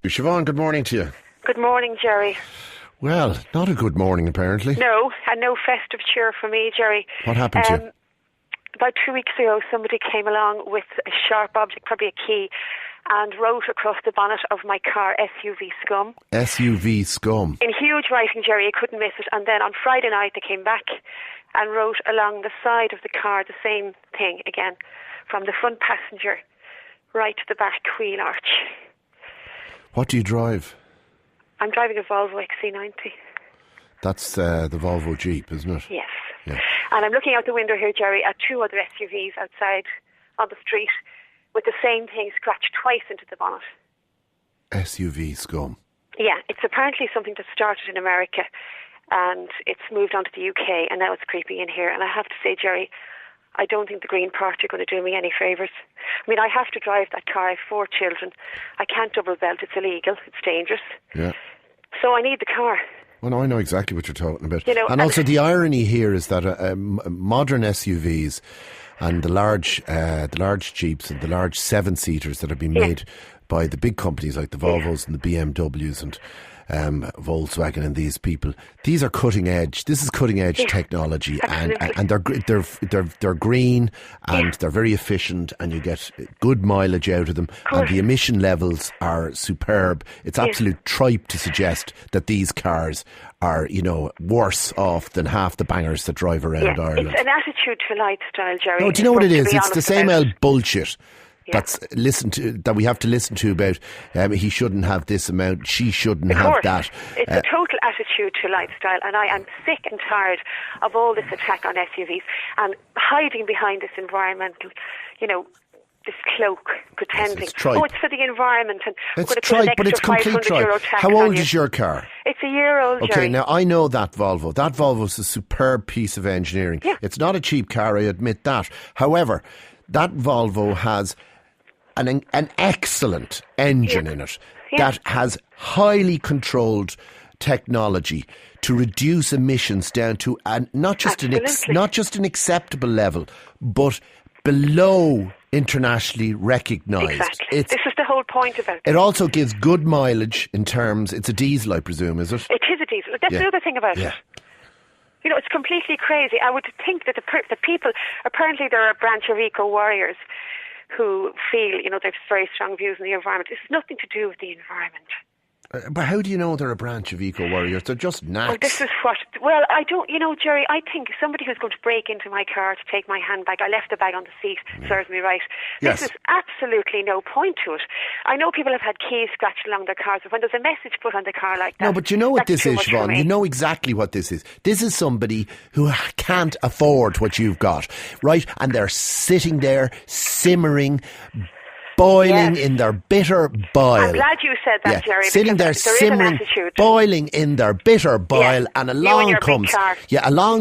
Siobhan, good morning to you. Good morning, Gerry. Well, not a good morning, apparently. No, and no festive cheer for me, Gerry. What happened to you? About 2 weeks ago, somebody came along with a sharp object, probably a key, and wrote across the bonnet of my car, SUV Scum. SUV Scum. In huge writing, Gerry, you couldn't miss it. And then on Friday night, they came back and wrote along the side of the car the same thing again, from the front passenger right to the back wheel arch. What do you drive? I'm driving a Volvo XC90. That's the Volvo Jeep, isn't it? Yes. Yeah. And I'm looking out the window here, Gerry, at two other SUVs outside on the street with the same thing scratched twice into the bonnet. SUV Scum. Yeah, it's apparently something that started in America and it's moved on to the UK and now it's creeping in here. And I have to say, Gerry, I don't think the Green Party are going to do me any favours. I mean, I have to drive that car. I have 4 children. I can't double belt. It's illegal. It's dangerous. Yeah. So I need the car. Well, no, I know exactly what you're talking about. You know, and also the irony here is that modern SUVs and the large Jeeps and the large 7-seaters that have been made by the big companies like the Volvos and the BMWs and Volkswagen and these people, these are cutting edge. This is cutting edge technology, and they're green and they're very efficient, and you get good mileage out of them, and the emission levels are superb. It's absolute tripe to suggest that these cars are, worse off than half the bangers that drive around Ireland. It's an attitude to lifestyle, Gerry. No, do you know what it is? It's the same old bullshit. That's that we have to listen to about he shouldn't have this amount, she shouldn't have that. It's a total attitude to lifestyle, and I am sick and tired of all this attack on SUVs and hiding behind this environmental, this cloak, pretending, it's tripe. it's for the environment and it's we're going to tripe, put an but it's extra complete tripe. How old is your car? It's a year old, Okay, Gerry. now I know that Volvo. That Volvo's a superb piece of engineering. Yeah. It's not a cheap car, I admit that. However, that Volvo has an excellent engine in it that has highly controlled technology to reduce emissions down to not just an acceptable level, but below internationally recognised. Exactly. This is the whole point about it. It also gives good mileage in terms. It's a diesel, I presume, is it? It is a diesel. That's the other thing about it. It's completely crazy. I would think that the people, apparently there are a branch of eco-warriors who feel, they've very strong views on the environment. This has nothing to do with the environment. But how do you know they're a branch of eco-warriors? They're just knacks. I don't, Gerry, I think somebody who's going to break into my car to take my handbag, I left the bag on the seat, serves me right. Yes. This is absolutely no point to it. I know people have had keys scratched along their cars, but when there's a message put on the car like that... No, but you know what this is, Siobhan? You know exactly what this is. This is somebody who can't afford what you've got, right? And they're sitting there, simmering, boiling in their bitter boil. I'm glad you said that, Gerry. Sitting there simmering, boiling in their bitter boil, and along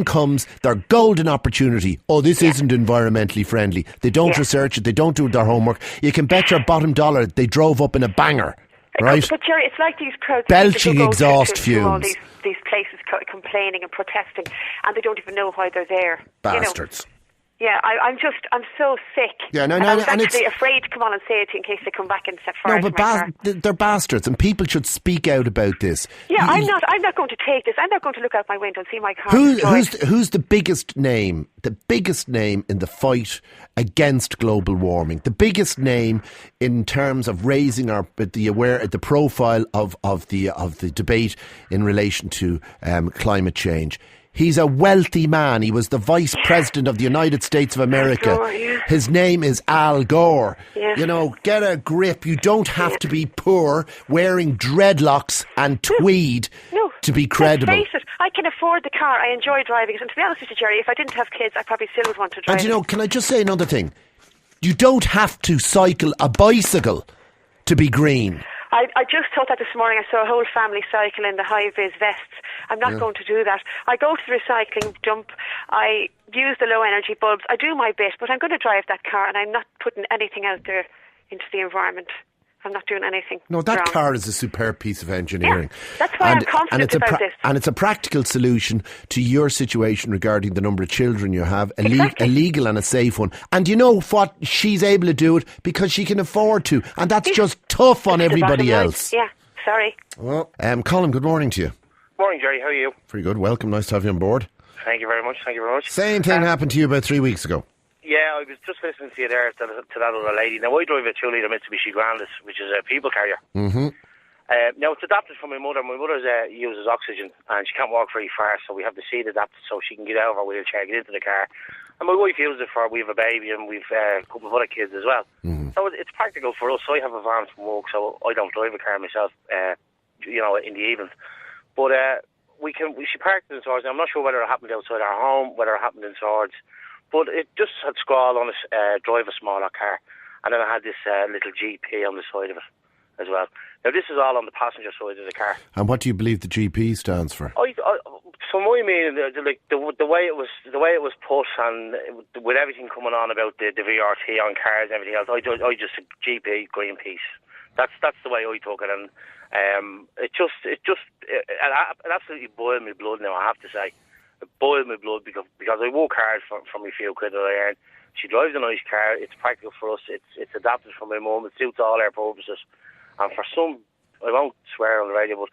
comes their golden opportunity. Oh, this isn't environmentally friendly. They don't research it. They don't do their homework. You can bet your bottom dollar they drove up in a banger. Right? But Gerry, it's like these crowds belching exhaust fumes. All these places complaining and protesting, and they don't even know why they're there. Bastards. Yeah, I'm so sick. Yeah, no, and I was and actually afraid to come on and say it in case they come back and set fire to my car. They're bastards, and people should speak out about this. Yeah, I'm not going to take this. I'm not going to look out my window and see my car. Who's the biggest name? The biggest name in the fight against global warming. The biggest name in terms of raising the profile of the debate in relation to climate change. He's a wealthy man. He was the Vice President of the United States of America. His name is Al Gore. Yeah. Get a grip. You don't have to be poor wearing dreadlocks and tweed to be credible. Let's face it, I can afford the car. I enjoy driving it. And to be honest with you, Gerry, if I didn't have kids, I probably still would want to drive And can I just say another thing? You don't have to cycle a bicycle to be green. I just thought that this morning. I saw a whole family cycle in the high-vis vests. I'm not going to do that. I go to the recycling dump. I use the low-energy bulbs. I do my bit, but I'm going to drive that car, and I'm not putting anything out there into the environment. I'm not doing anything No, that wrong. car is a superb piece of engineering. That's why I'm confident about this. And it's a practical solution to your situation regarding the number of children you have, a legal and a safe one. And you know what? She's able to do it because she can afford to. And that's just tough on everybody else. Yeah, sorry. Well, Colin, good morning to you. Morning, Gerry. How are you? Very good. Welcome. Nice to have you on board. Thank you very much. Same thing happened to you about 3 weeks ago. Yeah, I was just listening to you there to that other lady. Now, I drive a 2-litre Mitsubishi Grandis, which is a people carrier. Mm-hmm. Now, it's adapted from my mother. My mother uses oxygen, and she can't walk very far, so we have the seat adapted so she can get out of her wheelchair, get into the car. And my wife uses it for, we have a baby, and we've a couple of other kids as well. Mm-hmm. So it's practical for us. I have a van from work, so I don't drive a car myself, in the evenings. But she parked in Swords. I'm not sure whether it happened outside our home, whether it happened in Swords. But it just had scrawl on it, drive a smaller car. And then I had this little GP on the side of it as well. Now, this is all on the passenger side of the car. And what do you believe the GP stands for? For my meaning, the way it was put, and with everything coming on about the VRT on cars and everything else, I just said GP, Greenpeace. That's the way I took it, and it absolutely boiled my blood now, I have to say. It boiled my blood because I work hard for my few quid that I earn. She drives a nice car. It's practical for us. It's adapted for my mum. It suits all our purposes. And for some, I won't swear on the radio, but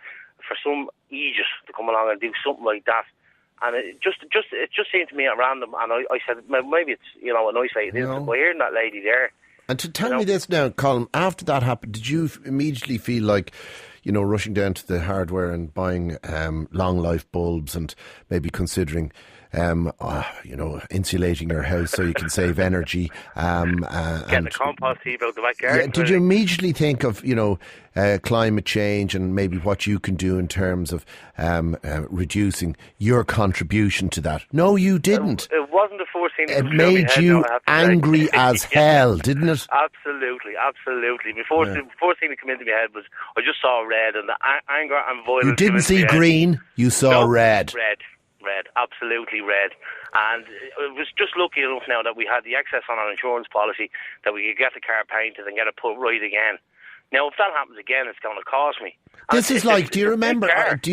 for some idiot to come along and do something like that, and it just seemed to me at random. And I said maybe it's a nice way. By hearing that lady there. And to tell me this now, Colin, after that happened, did you immediately feel like, rushing down to the hardware and buying long life bulbs and maybe considering, insulating your house so you can save energy? Getting a compost heap out the backyard. Yeah, did you immediately think of, climate change and maybe what you can do in terms of reducing your contribution to that? No, you didn't. It wasn't the first thing. It made you angry as hell, didn't it? Absolutely. The first thing that came into my head was I just saw red, and the anger and violence. You didn't see green, you saw red. Red, absolutely red. And it was just lucky enough now that we had the excess on our insurance policy that we could get the car painted and get it put right again. Now, if that happens again, it's going to cost me. This is like, do you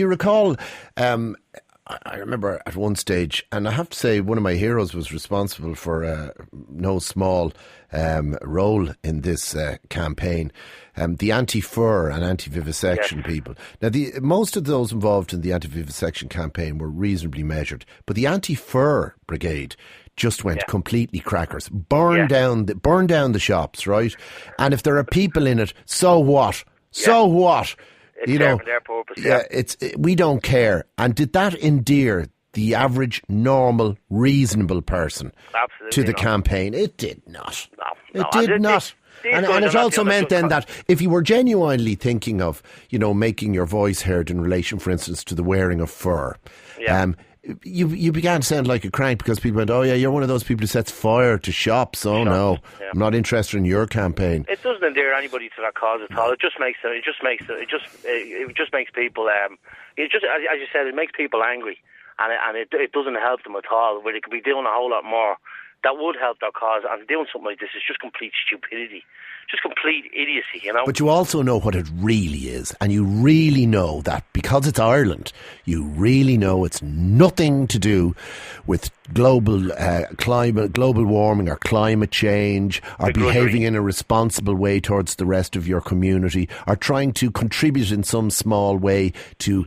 recall, I remember at one stage, and I have to say one of my heroes was responsible for no small role in this campaign, the anti-fur and anti-vivisection people. Now, most of those involved in the anti-vivisection campaign were reasonably measured, but the anti-fur brigade just went completely crackers, burned down the shops, right? And if there are people in it, so what? So what? It's for their purpose. We don't care. And did that endear the average, normal, reasonable person to the campaign? It did not. No, it did not. And it also meant then that if you were genuinely thinking of, making your voice heard in relation, for instance, to the wearing of fur, you began to sound like a crank because people went, oh yeah, you're one of those people who sets fire to shops. Oh no, I'm not interested in your campaign. It doesn't endear anybody to that cause at all. It just makes people. As you said, it makes people angry, and it doesn't help them at all. Where they could be doing a whole lot more that would help their cause, and doing something like this is just complete stupidity. Just complete idiocy, But you also know what it really is, and you really know that because it's Ireland, you really know it's nothing to do with global warming or climate change, or behaving in a responsible way towards the rest of your community, or trying to contribute in some small way to,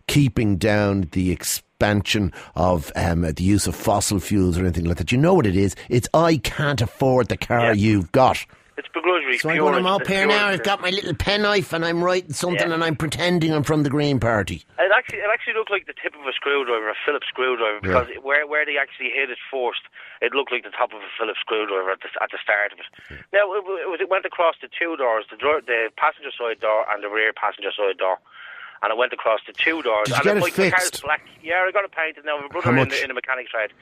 keeping down the expansion of the use of fossil fuels or anything like that. You know what it is? It's I can't afford the car you've got. It's begrudgery. So I'm up here now, I've got my little penknife and I'm writing something and I'm pretending I'm from the Green Party. It actually looked like the tip of a screwdriver, a Phillips screwdriver, because where they actually hit it first, it looked like the top of a Phillips screwdriver at the start of it. Now, it went across the two doors, the passenger side door and the rear passenger side door. And I went across the two doors. Did you get it fixed? Black. Yeah, I got it painted now. I have a brother in the mechanics trade.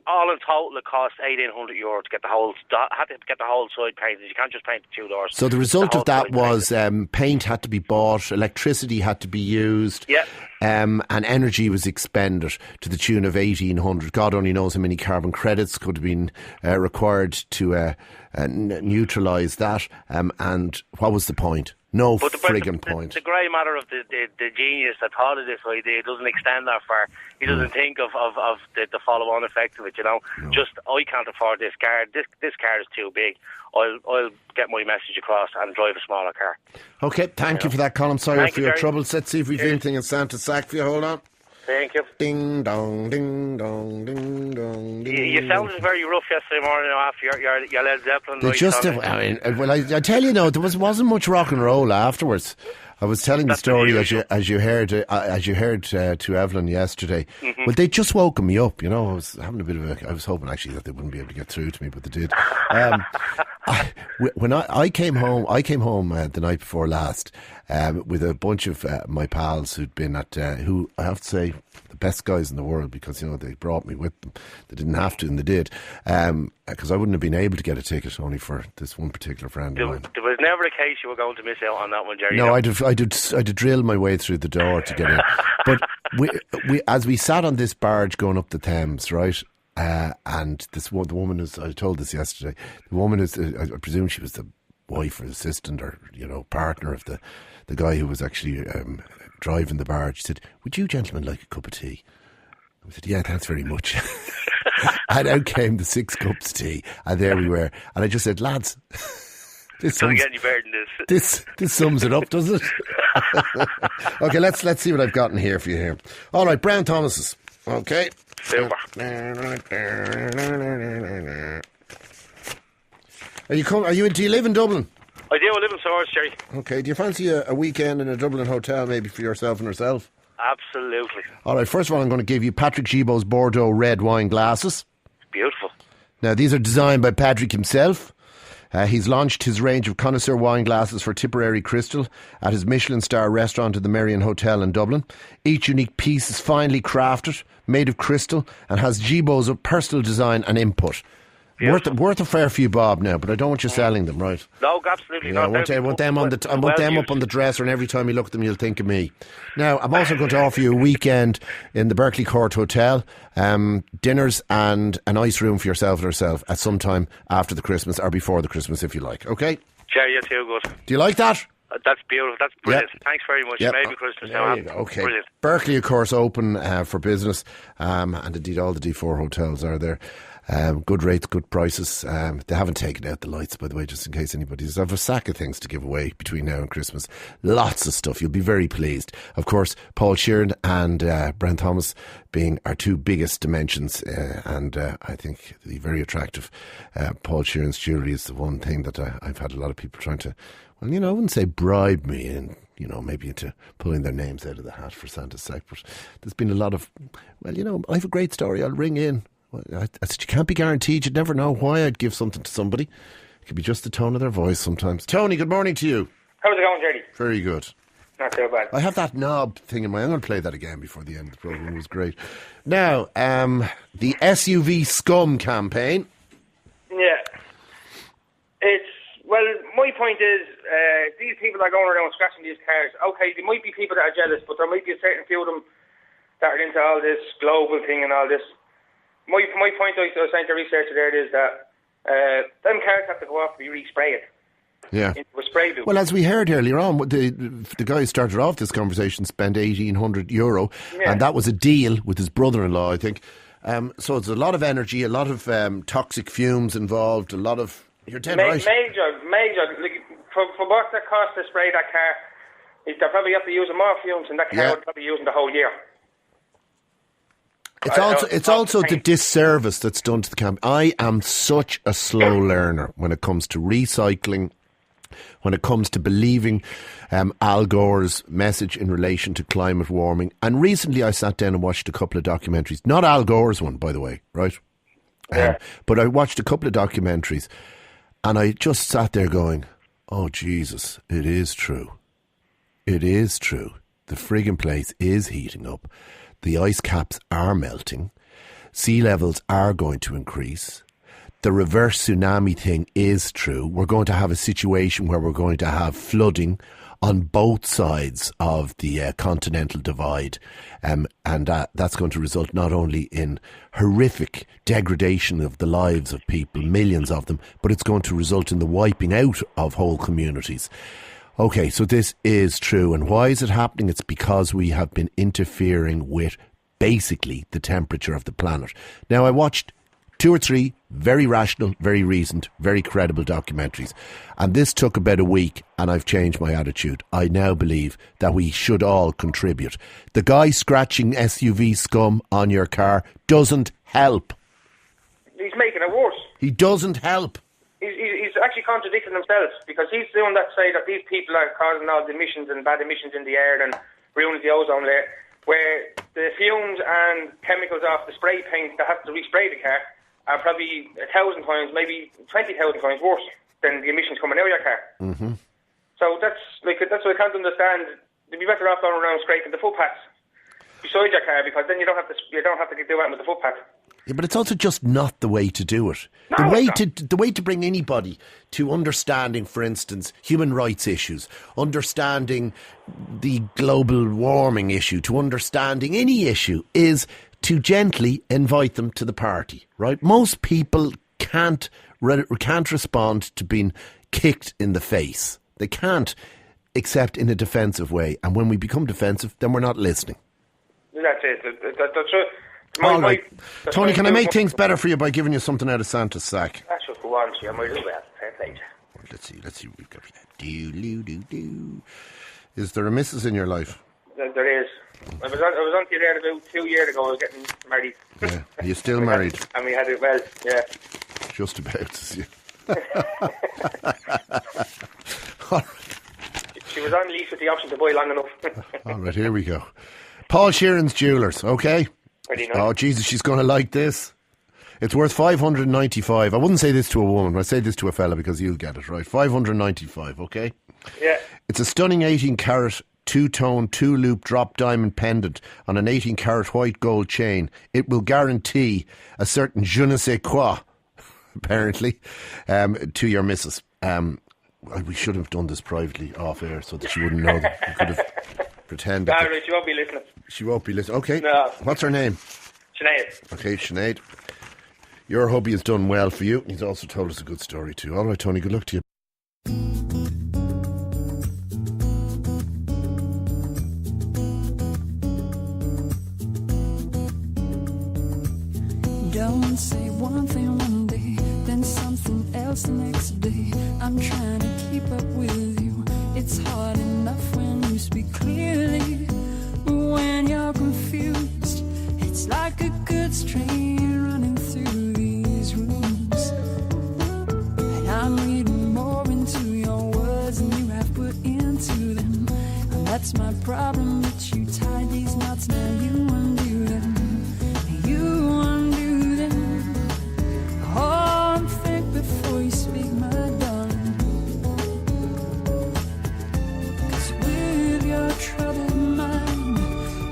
All in total, it cost €1,800 to get the whole. Had to get the whole side painted. You can't just paint the two doors. So the result of that was paint had to be bought, electricity had to be used, and energy was expended to the tune of 1,800. God only knows how many carbon credits could have been required to neutralise that. And what was the point? No friggin' point. The grey matter of the genius that thought of this idea doesn't extend that far. He doesn't think of the follow-on effect of it, No. Just, I can't afford this car. This car is too big. I'll get my message across and drive a smaller car. Okay, thank you for that, Colin. Sorry for your troubles. Let's see if we've anything in Santa's sack for you. Hold on. Thank you. Ding dong, ding dong, ding dong, ding. You sounded very rough yesterday morning after your Led Zeppelin. I tell you, no, there wasn't much rock and roll afterwards. I was telling the story as you heard to Evelyn yesterday. Mm-hmm. Well, they just woken me up. I was having a bit of I was hoping actually that they wouldn't be able to get through to me, but they did. When I came home, the night before last with a bunch of my pals who'd been at who I have to say the best guys in the world, because they brought me with them. They didn't have to, and they did, because I wouldn't have been able to get a ticket only for this one particular friend of mine. There was never a case you were going to miss out on that one, Gerry. No, I did drill my way through the door to get in. But we as we sat on this barge going up the Thames, right? And the woman is, I told this yesterday, the woman is, I presume she was the wife or assistant or, partner of the guy who was actually driving the barge. She said, "Would you gentlemen like a cup of tea?" I said, "Yeah, thanks very much." And out came the 6 cups of tea, and there we were. And I just said, "Lads, this doesn't get any better than this. This sums it up, doesn't it?" Okay, let's see what I've gotten here for you here. All right, Brown Thomas's. Okay. Super. Do you live in Dublin? I do. I live in Swords, Gerry. Okay. Do you fancy a weekend in a Dublin hotel, maybe for yourself and herself? Absolutely. All right. First of all, I'm going to give you Patrick Gibault's Bordeaux red wine glasses. Beautiful. Now, these are designed by Patrick himself. He's launched his range of connoisseur wine glasses for Tipperary Crystal at his Michelin star restaurant at the Merrion Hotel in Dublin. Each unique piece is finely crafted, made of crystal, and has Gibault's personal design and input. Worth a fair few bob now, but I don't want you selling them, right? No, absolutely not. I want them up on the dresser, and every time you look at them, you'll think of me. Now, I'm also going to offer you a weekend in the Berkeley Court Hotel, dinners and a nice room for yourself and herself at some time after the Christmas or before the Christmas, if you like. Okay? Gerry, you're too good. Do you like that? That's beautiful. That's brilliant. Yep. Thanks very much. Yep. Maybe Christmas now. There you go. Okay. Brilliant. Berkeley, of course, open for business, and indeed all the D4 hotels are there. Good rates, good prices. They haven't taken out the lights, by the way, just in case anybody's. I have a sack of things to give away between now and Christmas. Lots of stuff. You'll be very pleased. Of course, Paul Sheeran and Brent Thomas being our two biggest dimensions, and I think the very attractive Paul Sheeran's jewellery is the one thing that I've had a lot of people trying to, well, I wouldn't say bribe me and maybe into pulling their names out of the hat for Santa's sake, but there's been a lot of, well, I have a great story. I'll ring in. I said, you can't be guaranteed. You'd never know why I'd give something to somebody. It could be just the tone of their voice sometimes. Tony, good morning to you. How's it going, Gerry? Very good. Not too bad. I have that knob thing in my... I'm going to play that again before the end of the programme. It was great. Now, the SUV Scum Campaign. Yeah. My point is, these people that are going around scratching these cars, okay, there might be people that are jealous, but there might be a certain few of them that are into all this global thing and all this. My point I was saying to researcher there is that them cars have to go off to be re-sprayed. Yeah. Into a spray booth. Well, as we heard earlier on, the guy who started off this conversation spent €1,800, and that was a deal with his brother-in-law, I think. So it's a lot of energy, a lot of toxic fumes involved, a lot of... You're dead right. Major. Like, for what that cost to spray that car, they'll probably have to use more fumes, and that car would probably be using the whole year. It's also the disservice that's done to the camp. I am such a slow learner when it comes to recycling, when it comes to believing Al Gore's message in relation to climate warming. And recently I sat down and watched a couple of documentaries. Not Al Gore's one, by the way, right? Yeah. But I watched a couple of documentaries and I just sat there going, oh, Jesus, it is true. It is true. The friggin' place is heating up. The ice caps are melting. Sea levels are going to increase. The reverse tsunami thing is true. We're going to have a situation where we're going to have flooding on both sides of the continental divide. And that's going to result not only in horrific degradation of the lives of people, millions of them, but it's going to result in the wiping out of whole communities. Okay, so this is true. And why is it happening? It's because we have been interfering with basically the temperature of the planet. Now, I watched 2 or 3 very rational, very reasoned, very credible documentaries. And this took about a week, and I've changed my attitude. I now believe that we should all contribute. The guy scratching SUV scum on your car doesn't help. He's making it worse. He doesn't help. He's actually contradicting himself, because he's the one that say that these people are causing all the emissions and bad emissions in the air and ruining the ozone layer, where the fumes and chemicals off the spray paint that have to respray the car are probably 1,000 times, maybe 20,000 times worse than the emissions coming out of your car. Mm-hmm. So that's what I can't understand. You'd be better off going around scraping the footpaths beside your car, because then you don't have to do that with the footpath. Yeah, but it's also just not the way to do it. No, the way to bring anybody to understanding, for instance, human rights issues, understanding the global warming issue, to understanding any issue, is to gently invite them to the party, right? Most people can't respond to being kicked in the face. They can't, except in a defensive way. And when we become defensive, then we're not listening. That's it. That's it. All right. Tony, can I make things better for you by giving you something out of Santa's sack? That's what we want, I might as well. Fair play. Let's see. We've got do. Is there a missus in your life? There is. I was on to you there about 2 years ago. I was getting married. Yeah. Are you still married? And we had it well, yeah. Just about, yeah. All right. She was on lease with the option to buy long enough. All right, here we go. Paul Sheeran's Jewellers, okay? Pretty nice. Oh, Jesus, she's going to like this. It's worth $595. I wouldn't say this to a woman. I say this to a fella because you'll get it, right? $595, okay? Yeah. It's a stunning 18-carat, 2-tone, 2-loop drop diamond pendant on an 18-carat white gold chain. It will guarantee a certain je ne sais quoi, apparently, to your missus. We should have done this privately off air so that she wouldn't know that. We could have pretended. No, she won't be listening. She won't be listening. Okay. No. What's her name? Sinead. Okay, Sinead. Your hubby has done well for you. He's also told us a good story too. All right, Tony, good luck to you. Don't say one thing one day, then something else the next day. I'm trying to keep up with you. It's hard enough when you speak clearly, but when you're confused, it's like a good stream running through these rooms. And I'm reading more into your words than you have put into them. And that's my problem, that you tied these knots, now you undo them. You undo them. Oh, think before you speak, my darling. 'Cause with your troubled mind,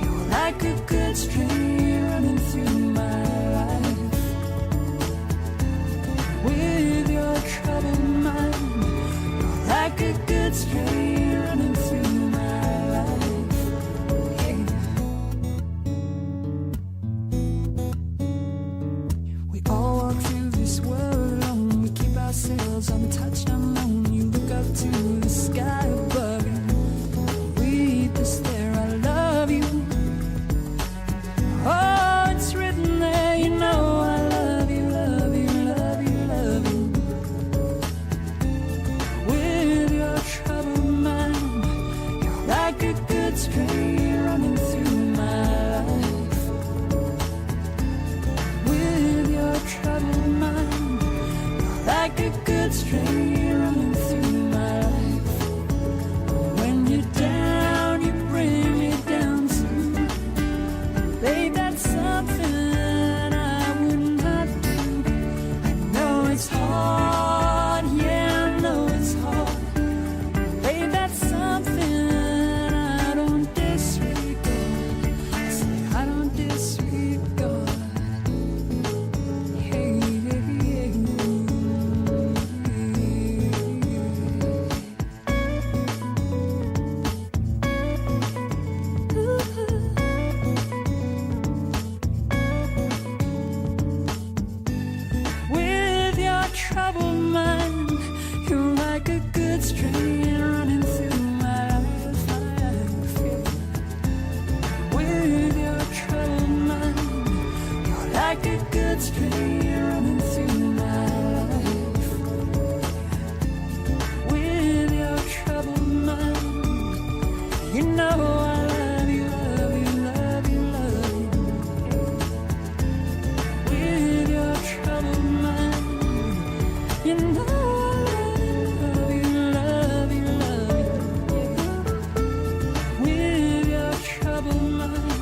you're like a good stream running through my life. With your troubled mind, you're like a good stream running through my life. Yeah. good stream running through my life. With your troubled mind, you know I love you, love you, love you, love you. With your troubled mind, you know I love you, love you, love you, love you. With your troubled mind,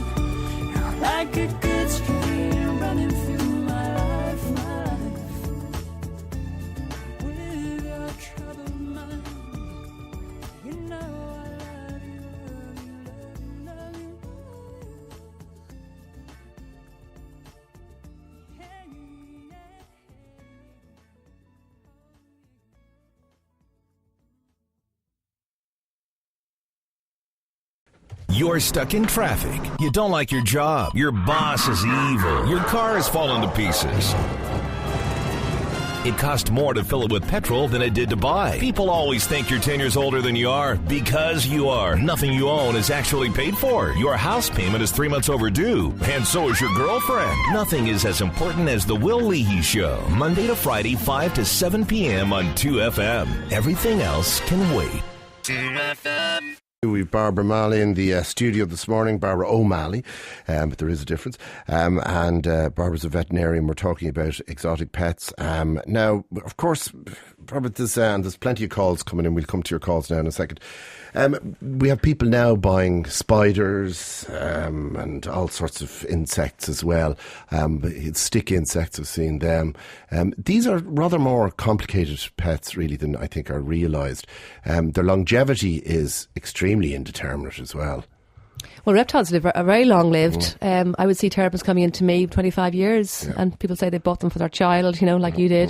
you're like a good stream running through my life, my life. With your troubled mind, you know I love you, love you, love you, love you, hey, yeah. You're stuck in traffic. You don't like your job. Your boss is evil. Your car is falling to pieces. It cost more to fill it with petrol than it did to buy. People always think you're 10 years older than you are, because you are. Nothing you own is actually paid for. Your house payment is 3 months overdue, and so is your girlfriend. Nothing is as important as The Will Leahy Show, Monday to Friday, 5 to 7 p.m. on 2FM. Everything else can wait. 2FM. We've Barbara O'Malley in the studio this morning, Barbara OMalley, but there is a difference. And Barbara's a veterinarian. We're talking about exotic pets. Now, of course, Barbara, there's plenty of calls coming in. We'll come to your calls now in a second. We have people now buying spiders and all sorts of insects as well. It's stick insects, I've seen them. These are rather more complicated pets, really, than I think are realised. Their longevity is extremely indeterminate as well. Well, reptiles are very long-lived. I would see terrapins coming into me 25 years, and people say they bought them for their child, like you did,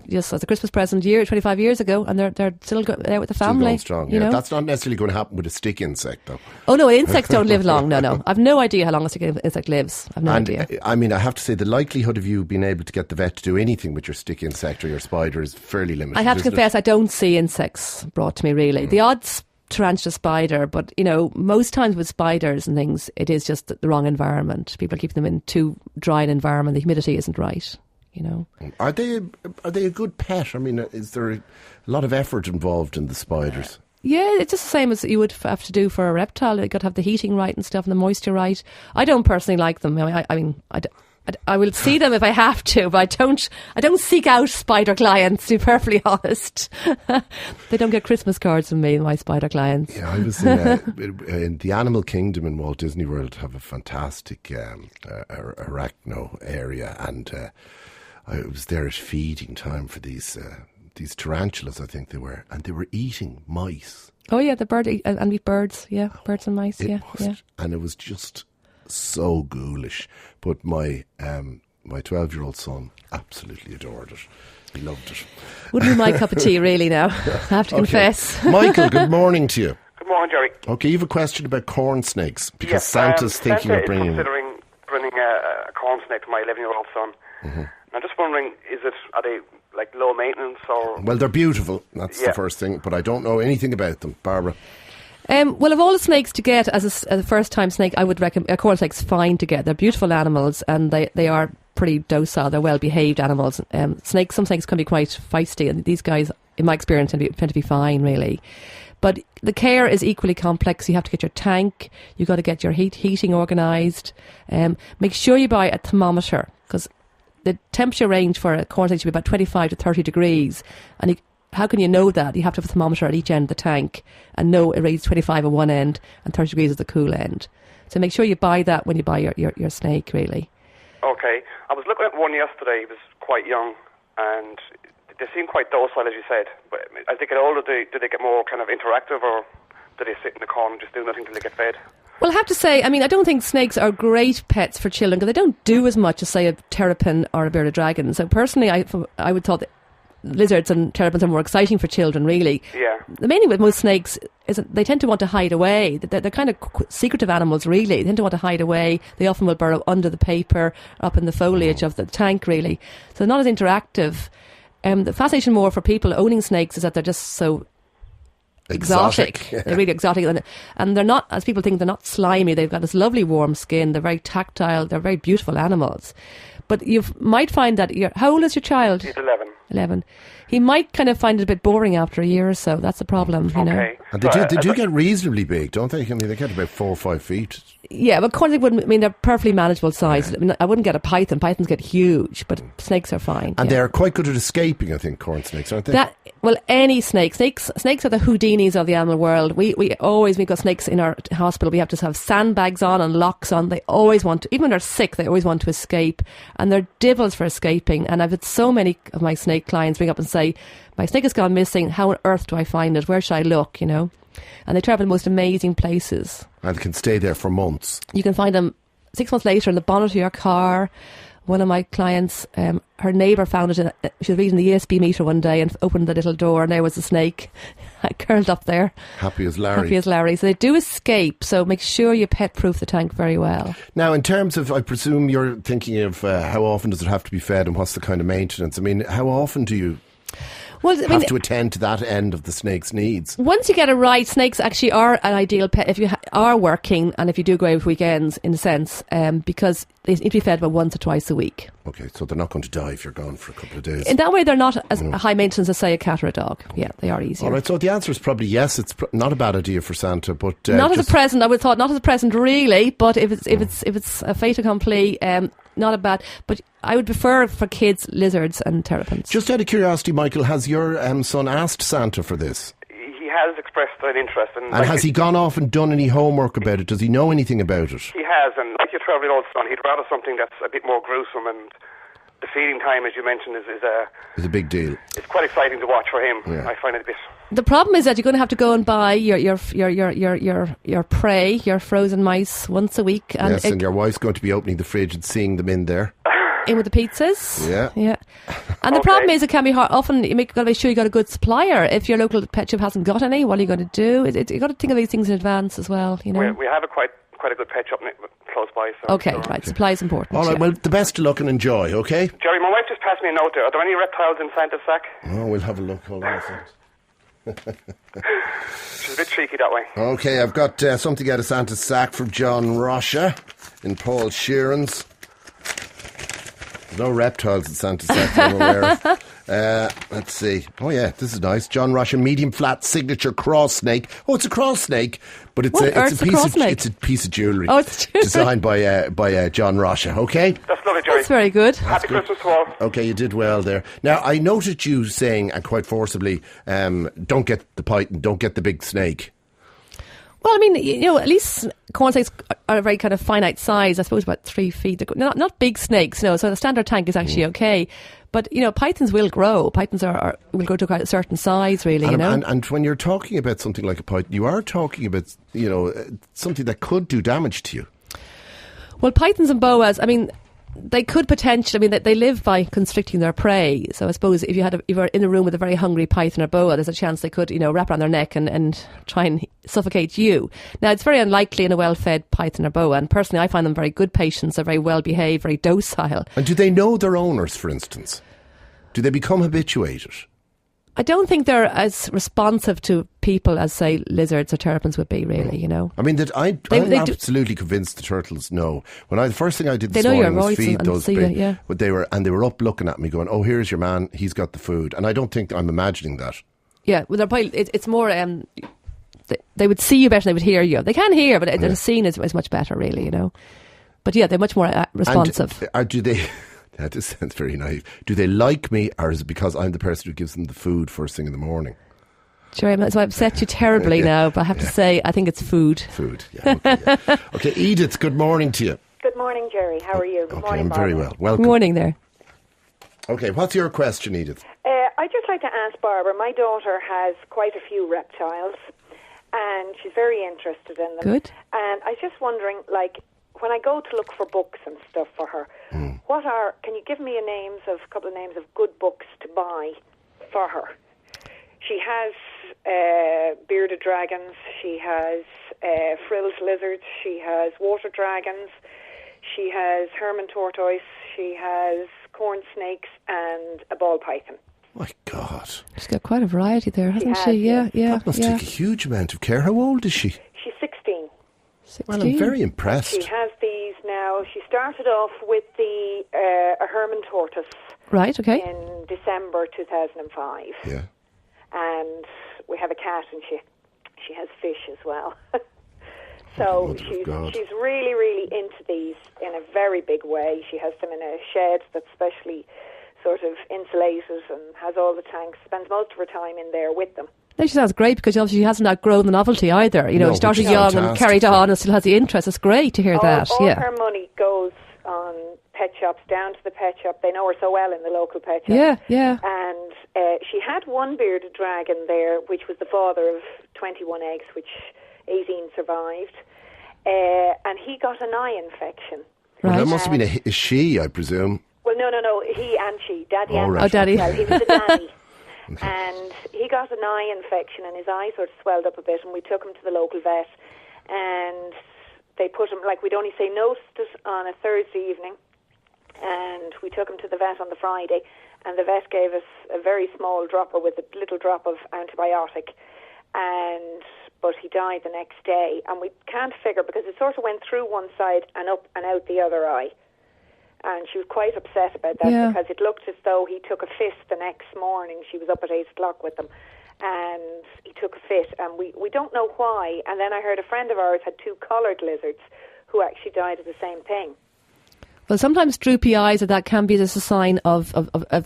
just as a Christmas present 25 years ago, and they're still there with the family. Still going strong, That's not necessarily going to happen with a stick insect, though. Oh, no, insects don't live long, no. I've no idea how long a stick insect lives. I've no idea. I mean, I have to say, the likelihood of you being able to get the vet to do anything with your stick insect or your spider is fairly limited. I have to confess, I don't see insects brought to me, really. The odds tarantula spider, but most times with spiders and things, it is just the wrong environment. People are keeping them in too dry an environment. The humidity isn't right. Are they a good pet? I mean, is there a lot of effort involved in the spiders? Yeah, it's just the same as you would have to do for a reptile. You've got to have the heating right and stuff, and the moisture right. I don't personally like them. I will see them if I have to, but I don't seek out spider clients, to be perfectly honest. They don't get Christmas cards from me, my spider clients. Yeah, I was in the Animal Kingdom in Walt Disney World, have a fantastic arachno area, and I was there at feeding time for these tarantulas, I think they were, and they were eating mice. Oh yeah, the bird and eat birds, yeah, birds and mice, yeah. And it was just so ghoulish, but my 12-year-old son absolutely adored it. He loved it. Wouldn't be my cup of tea, really, now. I have to confess. Michael, good morning to you. Good morning, Gerry. Okay, you have a question about corn snakes, because Santa's thinking of bringing... considering bringing a corn snake to my 11-year-old son. Mm-hmm. I'm just wondering, are they like low maintenance or... Well, they're beautiful, that's the first thing, but I don't know anything about them. Barbara? Well, of all the snakes to get as a first-time snake, I would recommend a corn snake's fine to get. They're beautiful animals, and they are pretty docile. They're well-behaved animals. Some snakes can be quite feisty, and these guys, in my experience, tend to be fine, really. But the care is equally complex. You have to get your tank. You've got to get your heating organised. Make sure you buy a thermometer, because the temperature range for a corn snake should be about 25 to 30 degrees, and how can you know that? You have to have a thermometer at each end of the tank and know it reads 25 at one end and 30 degrees at the cool end. So make sure you buy that when you buy your snake, really. Okay. I was looking at one yesterday. He was quite young, and they seem quite docile, as you said. But as they get older, do they get more kind of interactive, or do they sit in the corner and just do nothing till they get fed? Well, I have to say, I don't think snakes are great pets for children, because they don't do as much as, say, a terrapin or a bearded dragon. So personally, I would thought that lizards and terrapins are more exciting for children, really. Yeah. The main thing with most snakes is that they tend to want to hide away. They're kind of secretive animals, really. They tend to want to hide away. They often will burrow under the paper, up in the foliage of the tank, really. So they're not as interactive. The fascination more for people owning snakes is that they're just so exotic. They're really exotic, and they're not, as people think, they're not slimy. They've got this lovely warm skin. They're very tactile. They're very beautiful animals. But you might find that how old is your child? He's 11. 11. He might kind of find it a bit boring after a year or so. That's the problem, you know. Okay. And they do get reasonably big, don't they? I mean, they get about 4 or 5 feet. Yeah, but corn snake wouldn't. I mean, they're perfectly manageable size. I mean, I wouldn't get a python. Pythons get huge, but snakes are fine. And they're quite good at escaping, I think, corn snakes, aren't they? Well, any snake. Snakes are the Houdinis of the animal world. We've got snakes in our hospital. We have to have sandbags on and locks on. They always want to, even when they're sick, they always want to escape. And they're devils for escaping. And I've had so many of my snake clients ring up and say, my snake has gone missing. How on earth do I find it? Where should I look, you know? And they travel to the most amazing places. And they can stay there for months. You can find them 6 months later in the bonnet of your car. One of my clients, her neighbour found it. She was reading the ESB meter one day and opened the little door, and there was a snake curled up there. Happy as Larry. Happy as Larry. So they do escape, so make sure you pet-proof the tank very well. Now, in terms of, I presume you're thinking of how often does it have to be fed and what's the kind of maintenance? I mean, how often do you have to attend to that end of the snake's needs? Once you get it right, snakes actually are an ideal pet if you are working and if you do go out weekends, in a sense, because they need to be fed about once or twice a week. Okay, so they're not going to die if you're gone for a couple of days. In that way, they're not as high maintenance as, say, a cat or a dog. Yeah, they are easier. All right, so the answer is probably yes. It's not a bad idea for Santa, but not as a present. I would have thought not as a present, really. But if it's a fait accompli, not a bad. But I would prefer for kids lizards and terrapins. Just out of curiosity, Michael, has your son asked Santa for this? He has expressed an interest. And has he gone off and done any homework about it? Does he know anything about it? He has, and like your 12-year-old son, he'd rather something that's a bit more gruesome, and the feeding time, as you mentioned, is a big deal. It's quite exciting to watch for him. Yeah. I find it a bit. The problem is that you're going to have to go and buy your prey, your frozen mice once a week. And yes, and your wife's going to be opening the fridge and seeing them in there. In with the pizzas. Yeah. And the problem is it can be hard. Often you've got to make sure you got a good supplier. If your local pet shop hasn't got any, what are you going to do? You've got to think of these things in advance as well, you know. We have quite a good pet shop close by. So okay, right. Supply is important. All right, well, the best of luck and enjoy, okay? Gerry, my wife just passed me a note there. Are there any reptiles in Santa's sack? Oh, we'll have a look. Hold on a second. She's a bit cheeky that way. Okay, I've got something out of Santa's sack from John Rocha in Paul Sharons. No reptiles in Santa's sack, I'm aware of. Let's see. Oh, yeah, this is nice. John Rocha medium flat signature cross snake. Oh, it's a cross snake, but it's a piece of jewellery. Oh, it's jewellery. Designed by John Rocha, okay? That's lovely, Gerry. That's very good. Happy Christmas to all. Okay, you did well there. Now, I noted you saying, and quite forcibly, don't get the python, don't get the big snake. Well, I mean, you know, at least corn snakes are a very kind of finite size, I suppose about 3 feet. They're not big snakes, no. So the standard tank is actually okay. But, you know, pythons will grow. Pythons will grow to quite a certain size, really, you know. And when you're talking about something like a python, you are talking about, you know, something that could do damage to you. Well, pythons and boas, I mean, they could potentially, I mean, they live by constricting their prey. So I suppose if you were in a room with a very hungry python or boa, there's a chance they could, you know, wrap around their neck and try and suffocate you. Now, it's very unlikely in a well-fed python or boa, and personally I find them very good patients. They're very well-behaved, very docile. And do they know their owners, for instance? Do they become habituated? I don't think they're as responsive to people as, say, lizards or terrapins would be, really, you know. I mean, I'm absolutely convinced the turtles know. The first thing I did this morning was was feed those big, yeah. But they were up looking at me going, oh, here's your man, he's got the food. And I don't think I'm imagining that. Yeah, well, they're probably, it's more, they would see you better than they would hear you. They can hear, but the scene is much better, really, you know. But yeah, they're much more responsive. And do they... That just sounds very naive. Do they like me, or is it because I'm the person who gives them the food first thing in the morning? Sure, I've upset you terribly now, but I have to say, I think it's food. Food, yeah. Okay, yeah. Okay, Edith, good morning to you. Good morning, Gerry. How are you? Good morning, I'm Barbara. very well. Welcome. Good morning there. Okay, what's your question, Edith? I'd just like to ask Barbara, my daughter has quite a few reptiles, and she's very interested in them. Good. And I was just wondering, like, when I go to look for books and stuff for her, can you give me a couple of names of good books to buy for her? She has bearded dragons, she has frills lizards, she has water dragons, she has Herman tortoise, she has corn snakes and a ball python. My God. She's got quite a variety there, hasn't she? Yeah. That must take a huge amount of care. How old is she? She's 16. Well, I'm very impressed. She has these now. She started off with a Herman tortoise. Right, okay. In December 2005. Yeah. And we have a cat, and she has fish as well. So she's really, really into these in a very big way. She has them in a shed that's specially sort of insulated and has all the tanks, spends most of her time in there with them. She sounds great because obviously she hasn't outgrown the novelty either. You know, No, started which is young and fantastic. carried on and still has the interest. It's great to hear that. All Yeah. her money goes on pet shops, down to the pet shop. They know her so well in the local pet shop. Yeah, yeah. And she had one bearded dragon there, which was the father of 21 eggs, which 18 survived. And he got an eye infection. Well, that must have been a she, I presume. Well, no. He and she. Daddy and right. Oh, Daddy. Well, he was a daddy. Okay. And he got an eye infection and his eye sort of swelled up a bit, and we took him to the local vet, and they put him, like, we'd only say noticed it on a Thursday evening, and we took him to the vet on the Friday, and the vet gave us a very small dropper with a little drop of antibiotic, but he died the next day, and we can't figure, because it sort of went through one side and up and out the other eye. And she was quite upset about that because it looked as though he took a fit the next morning. She was up at 8 o'clock with him, and he took a fit, and we don't know why. And then I heard a friend of ours had 2 collared lizards who actually died of the same thing. Well, sometimes droopy eyes, that can be just a sign of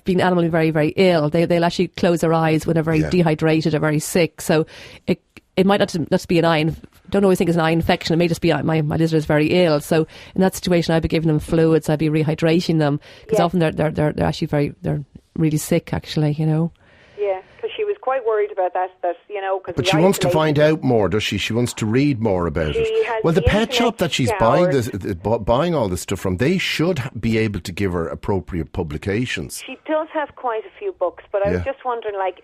being animally very, very ill. They'll actually close their eyes when they're very dehydrated or very sick. So it might not just be an eye. Don't always think it's an eye infection. It may just be my lizard is very ill. So in that situation, I'd be giving them fluids. I'd be rehydrating them because often they're actually they're really sick. Actually, you know. Yeah, because she was quite worried about that. You know, but she wants to find out more, does she? She wants to read more about it. Well, the pet shop that she's buying all this stuff from, they should be able to give her appropriate publications. She does have quite a few books, but I was just wondering, like,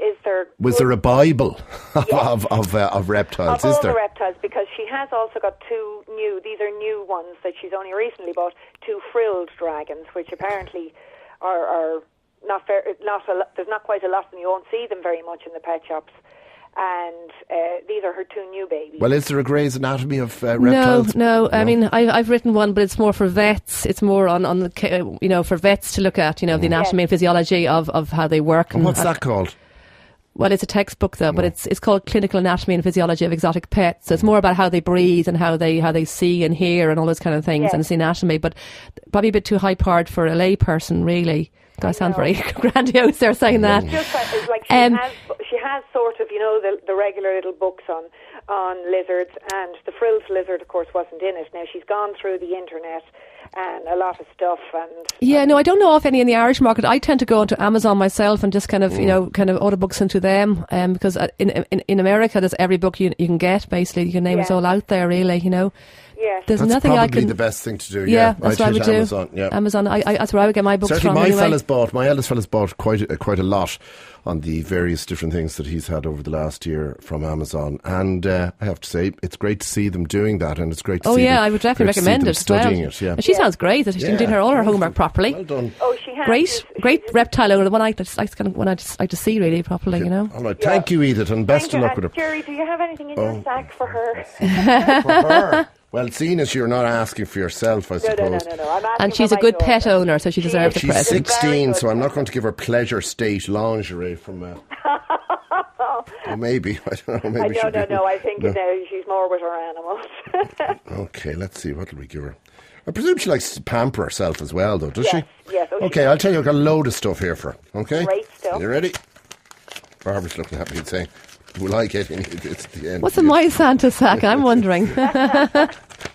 was there a Bible of reptiles? Of all the reptiles, because she has also got 2 new. These are new ones that she's only recently bought. 2 frilled dragons, which apparently are not fair. There's not quite a lot, and you won't see them very much in the pet shops. And these are her 2 new babies. Well, is there a Grey's Anatomy of reptiles? No. I mean, I've written one, but it's more for vets. It's more on for vets to look at, the anatomy and physiology of how they work. And what's that called? Well, it's a textbook though, but it's called Clinical Anatomy and Physiology of Exotic Pets. So it's more about how they breathe and how they see and hear and all those kind of things, and it's the anatomy. But probably a bit too high powered for a lay person, really. I sound very grandiose there saying that. Just like she has sort of, the regular little books on lizards, and the frilled lizard, of course, wasn't in it. Now, she's gone through the internet and a lot of stuff. I don't know of any in the Irish market. I tend to go onto Amazon myself and just kind of order books into them, because in America, there's every book you can get, basically. You can name it's all out there, really, Yeah. There's that's nothing probably the best thing to do. That's what I would do. Amazon, Amazon. That's where I would get my books Certainly from. My eldest fella's bought quite a lot on the various different things that he's had over the last year from Amazon, and I have to say it's great to see them doing that, and it's great to see them. I would definitely recommend it. Studying it. Yeah. She sounds great. She's doing all her homework properly. Well done. Oh, she has. Great reptile owner. The one I just like to see really properly. All right. Thank you, Edith, and best of luck with her. Gerry, do you have anything in your sack for her? For her. Well, seeing as you're not asking for yourself, I suppose. No. I'm asking and she's for a good my pet owner, so she deserves the present. present. She's 16, so I'm not going to give her pleasure state lingerie from. Well, maybe I don't know. Maybe no. I think she's more with her animals. Okay, let's see. What will we give her? I presume she likes to pamper herself as well, though, does she? Yes. Okay, I'll tell you, I've got a load of stuff here for her. Okay. Great stuff. You ready? Barbara's looking happy and saying, "Will I get any of this at the end?" What's in my Santa sack? I'm wondering.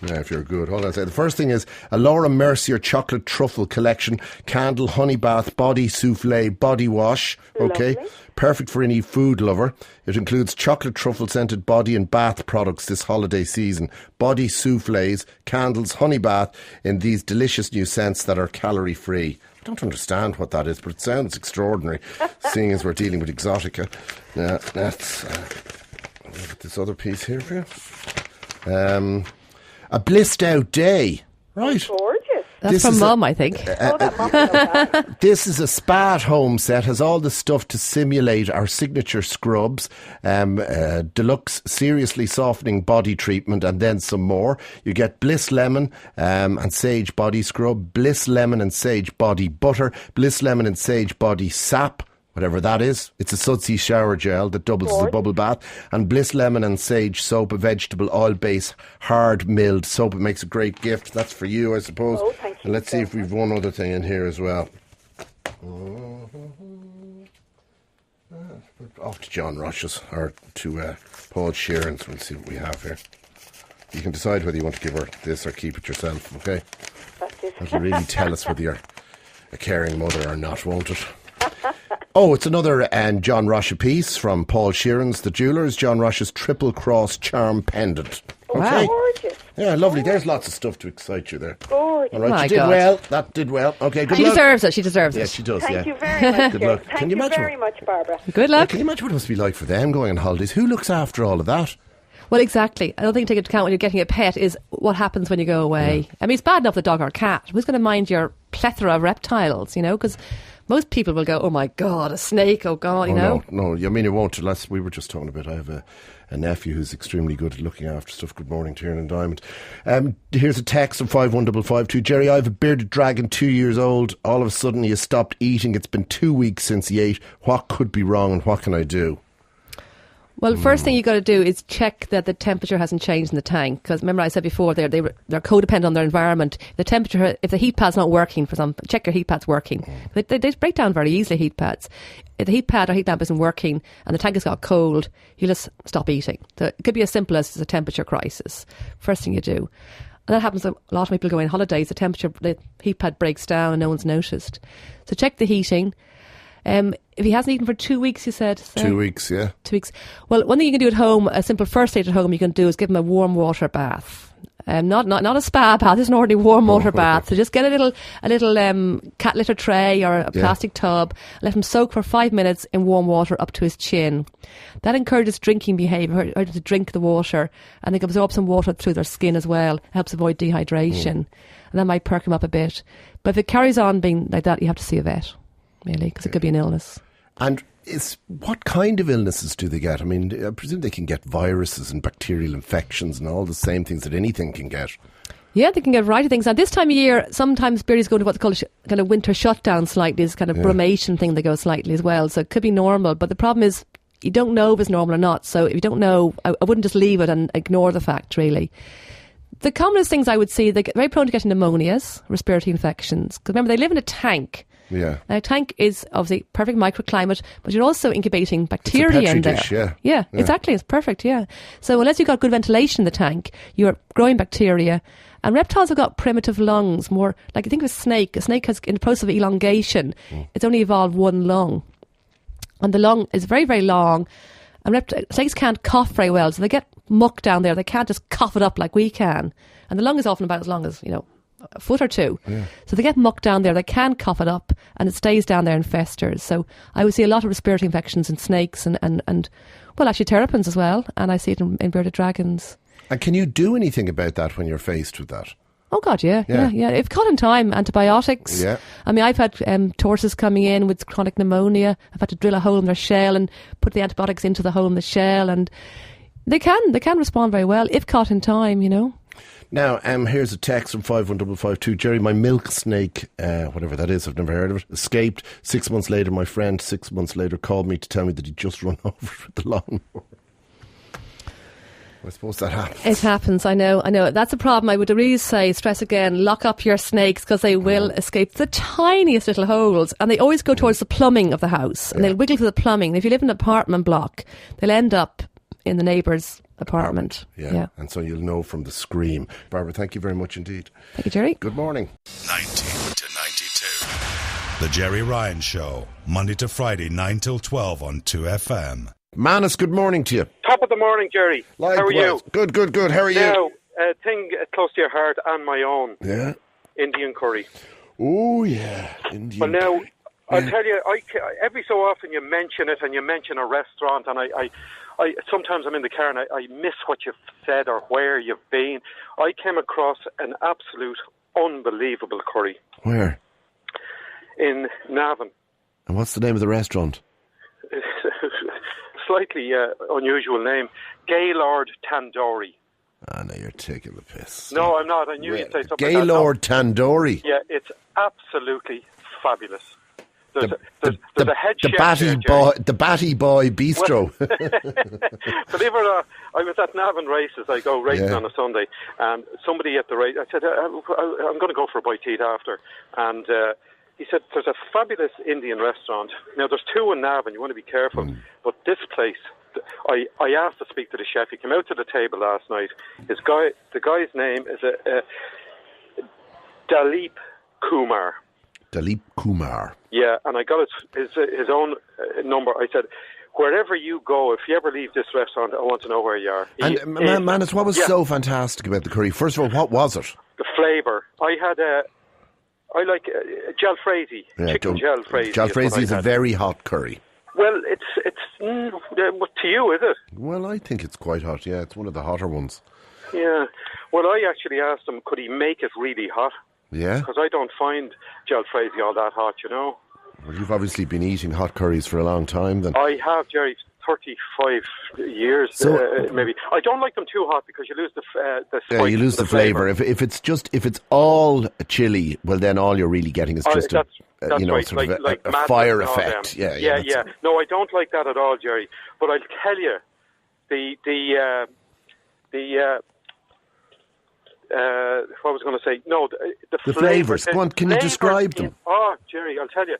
Yeah, if you're good. Hold on a second. The first thing is a Laura Mercier chocolate truffle collection, candle, honey bath, body souffle, body wash. Okay. Lovely. Perfect for any food lover. It includes chocolate truffle scented body and bath products this holiday season. Body souffles, candles, honey bath in these delicious new scents that are calorie free. I don't understand what that is, but it sounds extraordinary, seeing as we're dealing with exotica. Now, that's... I'll look at this other piece here for you. A blissed out day. Right. Gorgeous. That's from Mum, I think. That mum knows that. This is a spa at home set, has all the stuff to simulate our signature scrubs, deluxe seriously softening body treatment, and then some more. You get Bliss Lemon and Sage Body Scrub, Bliss Lemon and Sage Body Butter, Bliss Lemon and Sage Body Sap, whatever that is. It's a sudsy shower gel that doubles as a bubble bath. And Bliss Lemon and Sage Soap, a vegetable oil base, hard milled soap. It makes a great gift. That's for you, I suppose. Oh, thank you. And let's see if we've one other thing in here as well. Off to John Rush's, or to Paul Sharons. We'll see what we have here. You can decide whether you want to give her this or keep it yourself, okay? That's it. That'll really tell us whether you're a caring mother or not, won't it? Oh, it's another John Rush piece from Paul Sharons, the jewellers. John Rush's Triple Cross Charm Pendant. Wow. Gorgeous. Yeah, lovely. There's lots of stuff to excite you there. Gorgeous. All right, My you did God. well. That did well. Okay, good She luck. deserves it. She deserves Yeah, it. she does, Thank yeah. you very much. Good Gerry. luck. Thank Can you you imagine? very much, Barbara. Good Yeah, luck. can you imagine what it must be like for them going on holidays? Who looks after all of that? Well, exactly. I don't think take into account when you're getting a pet is what happens when you go away. I mean, it's bad enough the dog or cat. Who's going to mind your plethora of reptiles, you know? Because most people will go, oh my God, a snake, oh God, you know? No, I mean, it won't unless we were just talking about, I have a nephew who's extremely good at looking after stuff. Good morning, Tiernan Diamond. Here's a text of 51552. Jerry, I have a bearded dragon, 2 years old. All of a sudden he has stopped eating. It's been 2 weeks since he ate. What could be wrong and what can I do? Well, first thing you got to do is check that the temperature hasn't changed in the tank. Because remember I said before, they're codependent on their environment. The temperature, if the heat pad's not working for some, check your heat pad's working. They break down very easily, heat pads. If the heat pad or heat lamp isn't working and the tank has got cold, you just stop eating. So it could be as simple as a temperature crisis. First thing you do. And that happens a lot of people go on holidays, the heat pad breaks down and no one's noticed. So check the heating. If he hasn't eaten for 2 weeks, you said? 2 weeks, yeah. 2 weeks. Well, one thing you can do at home, a simple first aid at home you can do is give him a warm water bath. Not a spa bath, it's an ordinary warm water bath. So just get a little cat litter tray or a plastic tub, let him soak for 5 minutes in warm water up to his chin. That encourages drinking behaviour, or to drink the water, and they can absorb some water through their skin as well. It helps avoid dehydration. And that might perk him up a bit. But if it carries on being like that, you have to see a vet, really, because it could be an illness. And what kind of illnesses do they get? I mean, I presume they can get viruses and bacterial infections and all the same things that anything can get. Yeah, they can get a variety of things. Now, this time of year, sometimes beardies go to what's called a kind of winter shutdown slightly. This kind of brumation thing they go slightly as well. So it could be normal. But the problem is you don't know if it's normal or not. So if you don't know, I wouldn't just leave it and ignore the fact, really. The commonest things I would see, they get very prone to getting pneumonias, respiratory infections. Because remember, they live in a tank. Yeah. Now, a tank is obviously perfect microclimate, but you're also incubating bacteria in there. Dish, yeah. Yeah, exactly. It's perfect, yeah. So unless you've got good ventilation in the tank, you're growing bacteria. And reptiles have got primitive lungs, more like think of a snake. A snake has, in the process of elongation, it's only evolved one lung. And the lung is very, very long. And snakes can't cough very well, so they get muck down there. They can't just cough it up like we can. And the lung is often about as long as, a foot or two. Yeah. So they get muck down there, they can cough it up and it stays down there and festers. So I would see a lot of respiratory infections in snakes and well, actually terrapins as well. And I see it in bearded dragons. And can you do anything about that when you're faced with that? Oh God, yeah. If caught in time, antibiotics. Yeah. I mean, I've had tortoises coming in with chronic pneumonia. I've had to drill a hole in their shell and put the antibiotics into the hole in the shell, and they can respond very well if caught in time, Now, here's a text from 51552. Jerry, my milk snake, whatever that is, I've never heard of it, escaped. 6 months later, my friend, 6 months later, called me to tell me that he'd just run over with the lawnmower. I suppose that happens. It happens, I know. That's a problem. I would really stress again, lock up your snakes because they will escape the tiniest little holes, and they always go towards the plumbing of the house, and they'll wiggle to the plumbing. And if you live in an apartment block, they'll end up in the neighbour's apartment. Yeah, and so you'll know from the scream. Barbara, thank you very much indeed. Thank you, Gerry. Good morning. 19 to 92. The Gerry Ryan Show, Monday to Friday, 9 till 12 on 2FM. Manus, good morning to you. Top of the morning, Gerry. Likewise. How are you? Good. How are you? Now, a thing close to your heart and my own. Yeah. Indian curry. Oh, yeah. Indian curry. Well, now, I'll tell you, every so often you mention it and you mention a restaurant, and I sometimes I'm in the car and I miss what you've said or where you've been. I came across an absolute unbelievable curry. Where? In Navan. And what's the name of the restaurant? Slightly unusual name. Gaylord Tandoori. Ah, no, you're taking the piss. No, I'm not. I knew you'd say something Gaylord Tandoori. Yeah, it's absolutely fabulous. There's a head chef the Batty Boy Bistro. Believe it or not, I was at Navan races. I go racing on a Sunday, and somebody at the race, I said, I'm going to go for a bite to eat after. And he said, there's a fabulous Indian restaurant. Now, there's two in Navan. You want to be careful. But this place, I asked to speak to the chef. He came out to the table last night. The guy's name is Dalip Kumar. Dalip Kumar. Yeah, and I got his own number. I said, wherever you go, if you ever leave this restaurant, I want to know where you are. Manus, what was so fantastic about the curry? First of all, what was it? The flavour. I like jalfrezi, chicken jalfrezi. Jalfrezi is a very hot curry. Well, it's to you, is it? Well, I think it's quite hot, yeah. It's one of the hotter ones. Yeah. Well, I actually asked him, could he make it really hot? Yeah? Because I don't find jalfrezi all that hot, you know. Well, you've obviously been eating hot curries for a long time, then. I have, Gerry, 35 years, maybe. I don't like them too hot because you lose the spice. Yeah, you lose the flavour. If it's all chili, well, then all you're really getting is just that's right. sort of a fire effect. Yeah. No, I don't like that at all, Gerry. But I'll tell you, what was I going to say? No, the flavours. Go on, can you describe them? Oh, Gerry, I'll tell you.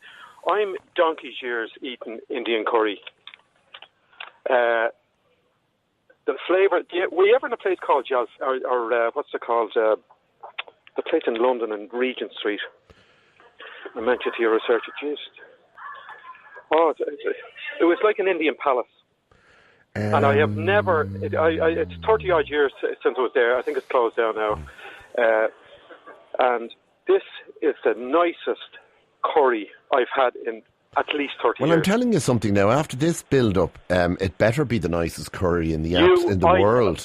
I'm donkey's years eating Indian curry. The flavour. Were you ever in a place called or what's it called? The place in London in Regent Street. I mentioned to your research. It was like an Indian palace. And I have never. It's 30 odd years since I was there. I think it's closed down now. And this is the nicest curry I've had in at least 30 years. Well, I'm telling you something now. After this build-up, it better be the nicest curry in the world.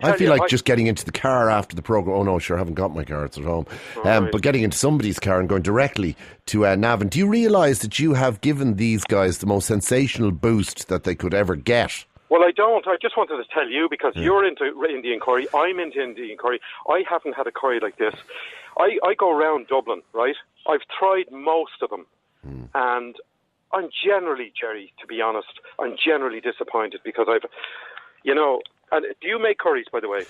I feel like just getting into the car after the programme. Oh, no, sure, I haven't got my car. It's at home. Right. But getting into somebody's car and going directly to Navan. Do you realise that you have given these guys the most sensational boost that they could ever get? Well, I don't. I just wanted to tell you because you're into Indian curry. I'm into Indian curry. I haven't had a curry like this. I go around Dublin, right? I've tried most of them. And I'm generally, Gerry, to be honest, I'm generally disappointed because and do you make curries, by the way?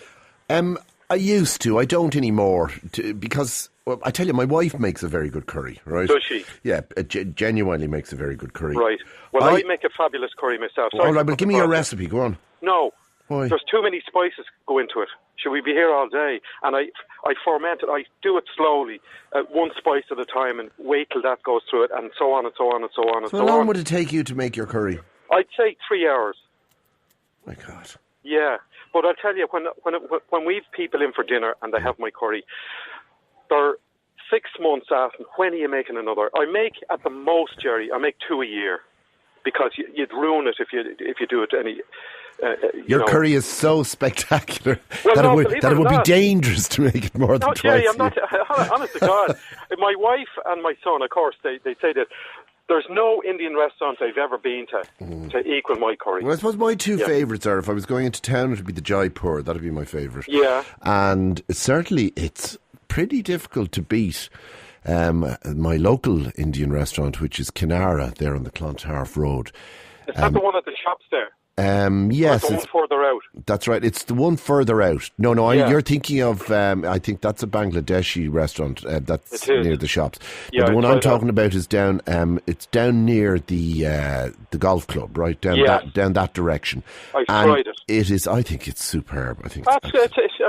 I used to. I don't anymore because, well, I tell you, my wife makes a very good curry, right? Does she? Yeah, genuinely makes a very good curry. Right. Well, I make a fabulous curry myself. All right, but give me your recipe. Go on. No. Why? There's too many spices go into it. Should we be here all day? And I ferment it. I do it slowly, one spice at a time, and wait till that goes through it, and so on and so on and so on and so on. So how long would it take you to make your curry? I'd say 3 hours. My God. Yeah, but I'll tell you, when we've people in for dinner and they have my curry, they're 6 months asking, when are you making another? I make, at the most, Gerry, I make 2 a year, because you'd ruin it if you do it any... Your curry is so spectacular that it would be dangerous to make it more than twice. Gerry, I'm not. Honest to God, my wife and my son, of course, they say that there's no Indian restaurant I've ever been to equal my curry. Well, I suppose my two favourites are, if I was going into town, it would be the Jaipur. That would be my favourite. Yeah, and certainly it's pretty difficult to beat. My local Indian restaurant, which is Kinara, there on the Clontarf Road. Is that the one at the shops there? Yes, it's the one further out. That's right. It's the one further out. No, you're thinking of. I think that's a Bangladeshi restaurant. That's near the shops. Yeah, but the one I'm talking about is down. It's down near the golf club, right down that direction. I've tried it. It is. I think it's superb. I think.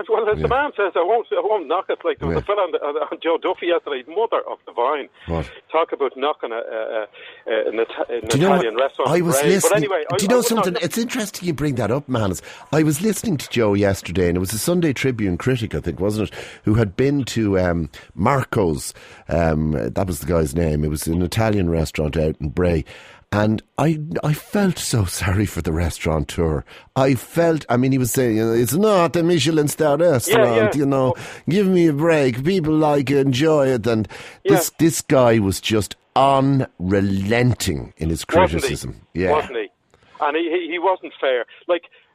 Well, as the man says, I won't knock it. Like there was a fella on Joe Duffy yesterday, mother of the vine. What? Talk about knocking an Italian restaurant. I was listening. But anyway, do you know something? It's interesting you bring that up, Manus. I was listening to Joe yesterday, and it was a Sunday Tribune critic, I think, wasn't it, who had been to Marco's. That was the guy's name. It was an Italian restaurant out in Bray. And I felt so sorry for the restaurateur. He was saying, it's not a Michelin-star restaurant, give me a break. People like it, enjoy it. And this guy was just unrelenting in his criticism. Wasn't he? And he wasn't fair.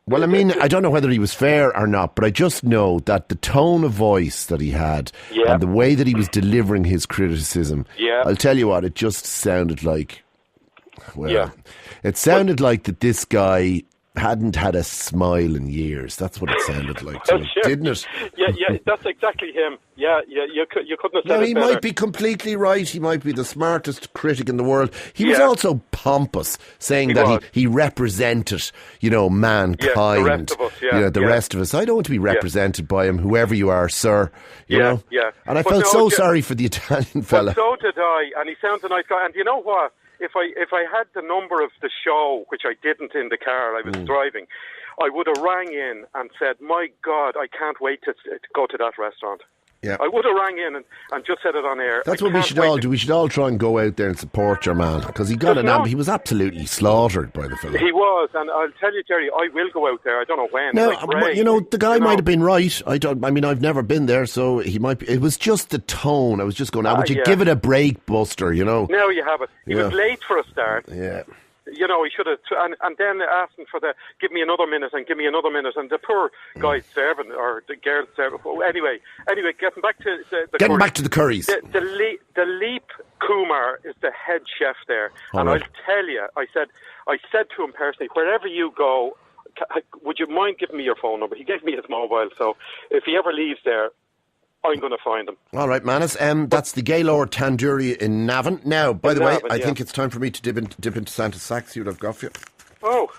Well, I mean, I don't know whether he was fair or not, but I just know that the tone of voice that he had and the way that he was delivering his criticism, I'll tell you what, it just sounded like, it sounded like that this guy hadn't had a smile in years. That's what it sounded like to me, didn't it? Yeah, that's exactly him. Yeah, you couldn't have said it better. He might be completely right. He might be the smartest critic in the world. He was also pompous, saying that he represented, mankind. The rest of us, the rest of us. I don't want to be represented by him, whoever you are, sir. You know? Yeah. And I felt so sorry for the Italian fella. But so did I, and he sounds a nice guy. And you know what? If I had the number of the show, which I didn't in the car I was driving, I would have rang in and said, my God, I can't wait to go to that restaurant. Yeah. I would have rang in and just said it on air. That's what we should all do. We should all try and go out there and support your man, because he he was absolutely slaughtered by the fella. He was, and I'll tell you, Gerry, I will go out there. I don't know when. Now, the guy might have been right. I've never been there, so he might be. It was just the tone. I was just going, would you give it a break, Buster, Now you have it. He was late for a start. Yeah. He should have, and then asking for give me another minute, and the poor guy serving, or the girl serving. Anyway, getting back to the curries. The Leap Kumar is the head chef there, and I'll tell you, I said to him personally, wherever you go, would you mind giving me your phone number? He gave me his mobile, so if he ever leaves there, I'm going to find him. All right, Manus. That's the Gaylord Tandoori in Navan. Now, by the way, I think it's time for me to dip into Santa's sack. See what I've got for you. Oh.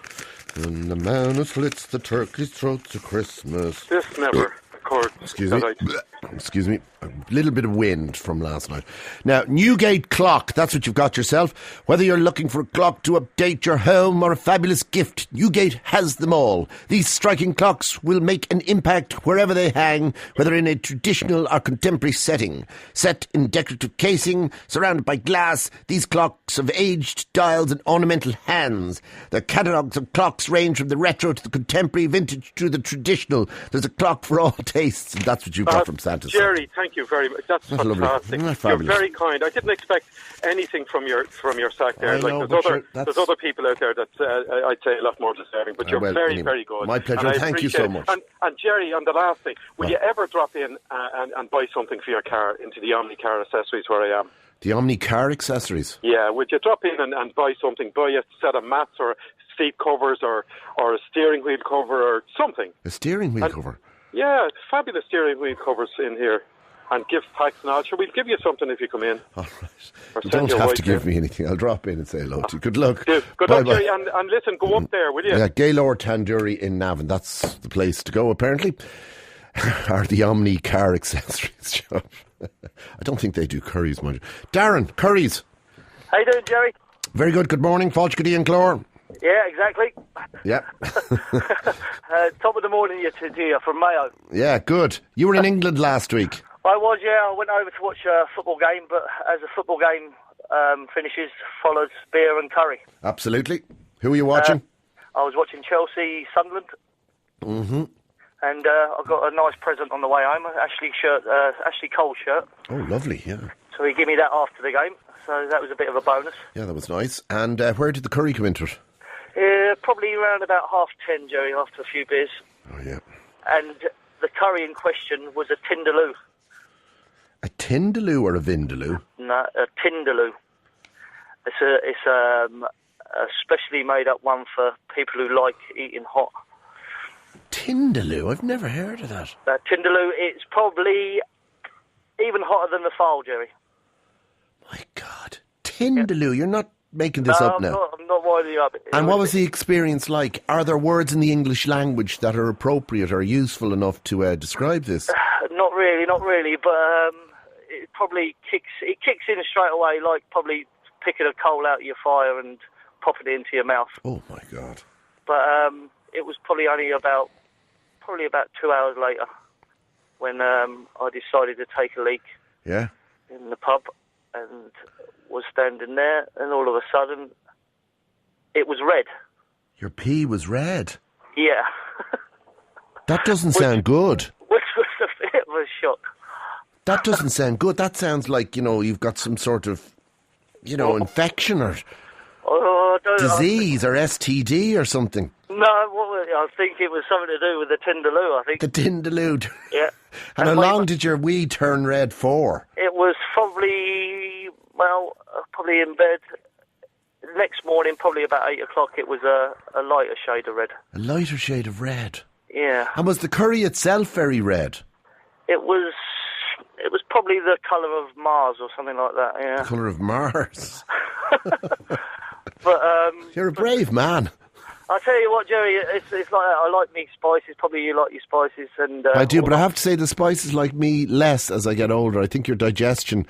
And the man who slits the turkey's throat to Christmas. This never occurred. Excuse me. A little bit of wind from last night. Now, Newgate clock. That's what you've got yourself. Whether you're looking for a clock to update your home or a fabulous gift, Newgate has them all. These striking clocks will make an impact wherever they hang, whether in a traditional or contemporary setting. Set in decorative casing, surrounded by glass, these clocks have aged dials and ornamental hands. Their catalogues of clocks range from the retro to the contemporary, vintage to the traditional. There's a clock for all tastes, and that's what you've got from Santa's. Gerry, thank you very much. That's fantastic. You're very kind. I didn't expect anything from your sack there. There's other people out there that I'd say a lot more deserving, but you're very good. My pleasure. Thank you so much. And Gerry, on the last thing, will you ever drop in and buy something for your car into the OMalley Car Accessories where I am? The OMalley Car Accessories? Yeah, would you drop in and buy something? Buy a set of mats or seat covers or a steering wheel cover or something? A steering wheel cover? Yeah, fabulous steering wheel covers in here. And gift packs and all. Sure, we'll give you something if you come in. All right. You don't have to give me anything. I'll drop in and say hello to you. Good luck. Good luck, Gerry. And listen, go up there, will you? Yeah, Gaylord Tandoori in Navan. That's the place to go, apparently. Or the OMalley Car Accessories shop. I don't think they do curries, mind you. Darren, curries. How you doing, Gerry? Very good. Good morning. Fáilte go dtí an clár. Yeah, exactly. Yeah. Top of the morning to you from Mayo. Yeah, good. You were in England last week. I was, yeah. I went over to watch a football game, but as the football game finishes, follows beer and curry. Absolutely. Who were you watching? I was watching Chelsea, Sunderland. Mm-hmm. And I got a nice present on the way home, Ashley Cole shirt. Oh, lovely, yeah. So he gave me that after the game, so that was a bit of a bonus. Yeah, that was nice. And where did the curry come into it? Probably around about 10:30, Gerry, after a few beers. Oh, yeah. And the curry in question was a Tindaloo. A Tindaloo or a Vindaloo? No, a Tindaloo. It's a specially made up one for people who like eating hot. Tindaloo? I've never heard of that. Tindaloo, it's probably even hotter than the fowl, Gerry. My God. Tindaloo, You're not making this up now. I'm not winding you up. And what was the experience like? Are there words in the English language that are appropriate or useful enough to describe this? Not really, but it probably kicks in straight away, like probably picking a coal out of your fire and popping it into your mouth. Oh my God! But it was probably about 2 hours later when I decided to take a leak. Yeah. In the pub, and was standing there, and all of a sudden, It was red. Your pee was red? Yeah. That doesn't sound good. Which was a bit of a shock. That doesn't sound good. That sounds like, you've got some sort of, infection or disease or STD or something. No, I think it was something to do with the Tindaloo, I think. The Tindaloo. Yeah. And how long did your wee turn red for? It was probably in bed. Next morning, probably about 8 o'clock, it was a lighter shade of red. A lighter shade of red? Yeah. And was the curry itself very red? It was probably the colour of Mars or something like that, yeah. The colour of Mars? But you're a brave man. I'll tell you what, Gerry, it's like I like me spices. Probably you like your spices. And I do, but I have to say the spices like me less as I get older. I think your digestion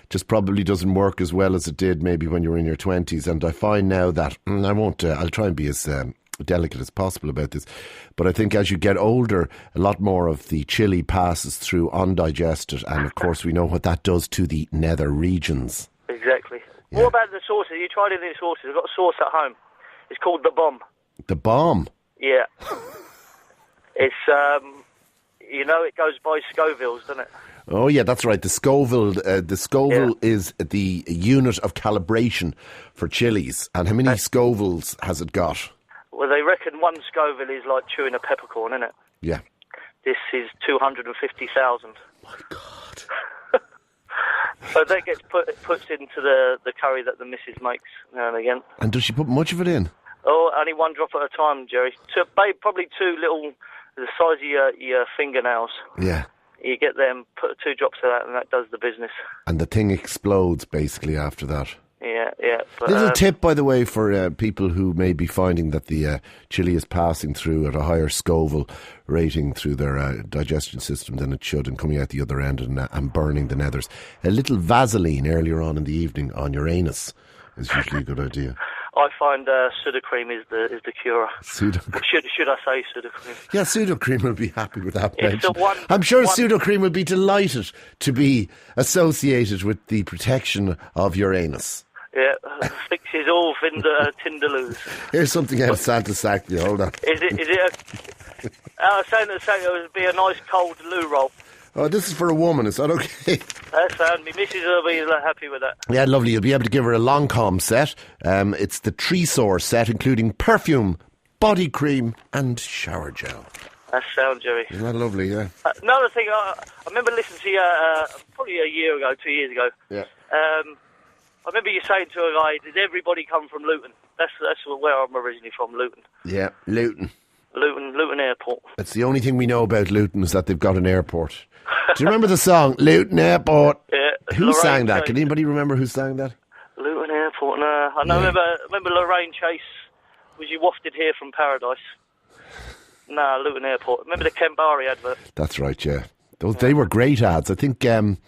just probably doesn't work as well as it did maybe when you were in your 20s. And I find now that, I'll try and be as delicate as possible about this, but I think as you get older, a lot more of the chili passes through undigested. And of course, we know what that does to the nether regions. Exactly. Yeah. What about the sauces? You tried any sauces? I've got a sauce at home. It's called the Bomb. The Bomb? Yeah. It's, it goes by Scovilles, doesn't it? Oh, yeah, that's right. The Scoville is the unit of calibration for chilies. And how many Scovilles has it got? Well, they reckon one Scoville is like chewing a peppercorn, isn't it? Yeah. This is 250,000. My God. So that gets put into the curry that the missus makes now and again. And does she put much of it in? Oh, only one drop at a time, Gerry. Probably two little, the size of your fingernails. Yeah. You get them, put 2 drops of that, and that does the business. And the thing explodes, basically, after that. Yeah. But, little tip, by the way, for people who may be finding that the chili is passing through at a higher Scoville rating through their digestion system than it should and coming out the other end and burning the nethers. A little Vaseline earlier on in the evening on your anus is usually a good idea. I find Sudocrem is the cure. Sudocrem. Should I say Sudocrem? Yeah, Sudocrem will be happy with that mention. I'm sure Sudocrem will be delighted to be associated with the protection of your anus. Yeah, fixes all Tindaloos. Here's something out of Santa's sack. Hold on. Is it I was saying that it would be a nice cold loo roll. Oh, this is for a woman. Is that okay? That's fine. My missus will be happy with that. Yeah, lovely. You'll be able to give her a Longcom set. It's the Tresor set, including perfume, body cream and shower gel. That sounds, Gerry. Isn't that lovely, yeah? Another thing, I remember listening to you probably a year ago, 2 years ago. Yeah. I remember you saying to a guy, did everybody come from Luton? That's where I'm originally from, Luton. Yeah, Luton. Luton Airport. That's the only thing we know about Luton is that they've got an airport. Do you remember the song, Luton Airport? Yeah. Who sang that? Can anybody remember who sang that? Luton Airport, no. I know, remember Lorraine Chase, was you wafted here from paradise? No, Luton Airport. Remember the Ken Barry advert? That's right, yeah. They were great ads. I think... don't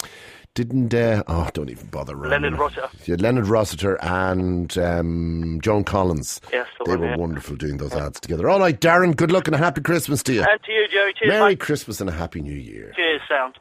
even bother. Leonard Rossiter. Yeah, Leonard Rossiter and Joan Collins. Yes, they were wonderful doing those ads together. All right, Darren, good luck and a happy Christmas to you. And to you, Gerry. Cheers, Merry mate. Christmas and a happy New Year. Cheers, sound.